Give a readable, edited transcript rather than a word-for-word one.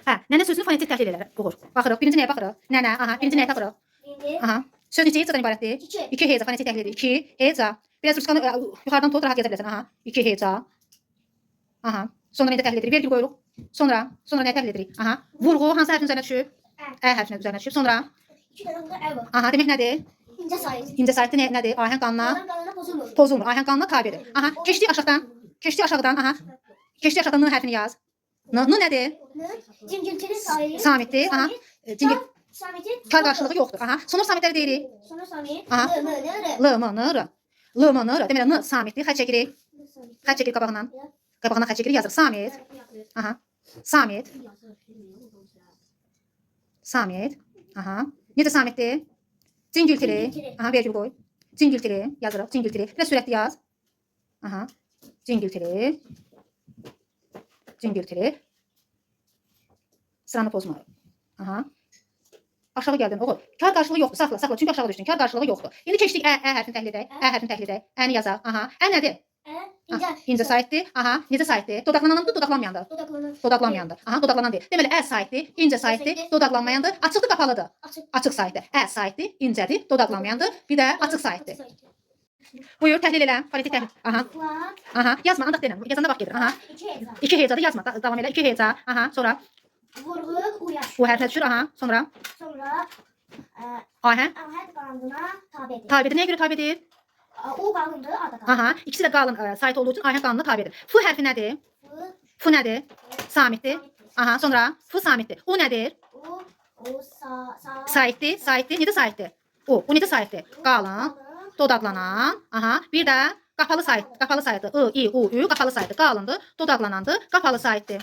Hə, nənə sözünü fonetik təhlil edər. Uğur. Baxırıq. Birinci nəyə baxırıq? Nənə, aha, birinci nəyə baxırıq? Aha. Söz neçə hecadan ibarətdir? 2 heca fonetik təhlil edir. 2 heca. Biraz Ruskanı yuxarıdan tut, rahat yaza bilərsən. Aha. 2 heca. Aha. Sonra necə təhlil edirik? Vergül qoyuruq. Sonra nəyə təhlil edirik? Aha. Vurğu hansı hərfin üzərinə düşüb? Ə hərfinin üzərinə düşüb. Sonra 2 dənə də ə var. aha, demək nədir? İncə sayı. İncə saytı nədir? Ahəng qanuna Onların qanuna pozulmur. pozulmur. Ahəng qanuna tabedir. Aha. Keçdik aşağıdan. Keçdik aşağıdan. Aha. Keçdik aşağıdan n hərfini yaz. N nədir? Cingiltili sayı. Samitdir. Aha. Cingil Samiti. kar qarşılığı yoxdur. Aha. Sonor samitləri deyirik. Sonra samit. Aha. L, M, N, R. L, M, N, R. L, M, N, R. Deməli n samitdir. Xətt çəkirik. Xətt çəkirik qabağından. Qabağından xətt çəkirik, yazırıq. Samit. Aha. Samit. Samit. Aha. Necə samitdir? Cingiltili. Aha, vergül qoy. Cingiltili yazırıq. Cingiltili. Biraz sürətli yaz. Aha. Cingiltili. Cingiltili. Sıranı pozma. Aha. Aşağı gəldin. Oğul. Kar qarşılığı yoxdur. Saxla, saxla. Çünki aşağı düşdün. Kar qarşılığı yoxdur. İndi keçdik ə hərfini təhlil edək. Ə hərfini təhlil edək. Əni yazaq. Aha. Ə nədir? İncə. İncə saytdır. Aha. Necə saytdır? Dodaqlanandır, dodaqlanmayandır. Dodaqlanan. Dodaqlanmayandır. Aha, dodaqlanan deyil. Deməli ə saytdır, incə saytdır, dodaqlanmayandır. Açıqdır, qapalıdır. Açıq. Açıq saytdır. Ə saytdır, incədir, dodaqlanmayandır. Bir də açıq saytdır. Buyur, təhlil elə. Fonetik təhlil. Aha. Var. Aha. Yazma, andaq deyiləm. Yazanda bax gedir. Aha. 2 heca. 2 hecadır, yazma. Davam elə. 2 heca. Aha. Sonra Vurğu, uyaş. bu hərfə düşür. Aha. Sonra Sonra ahəng. ahəng qanununa tabedir. Tabedir. Nəyə görə tabedir? O qanundur, ada qanun. Aha. İkisi də qalın sayt olduğu üçün ahəng qanununa tabedir. F hərfi nədir? F nədir? Samitdir. Aha. Sonra F samitdir. U nədir? O, sa, Saytdir. Saytdir. Necə saytdır? O necə saytdır? Qalın, dodaqlanan. Aha. Bir də qapalı sayt. Qapalı saytdır. I, I, U, Ü qapalı saytdır. Qalındır, dodaqlanandır, qapalı saytdır.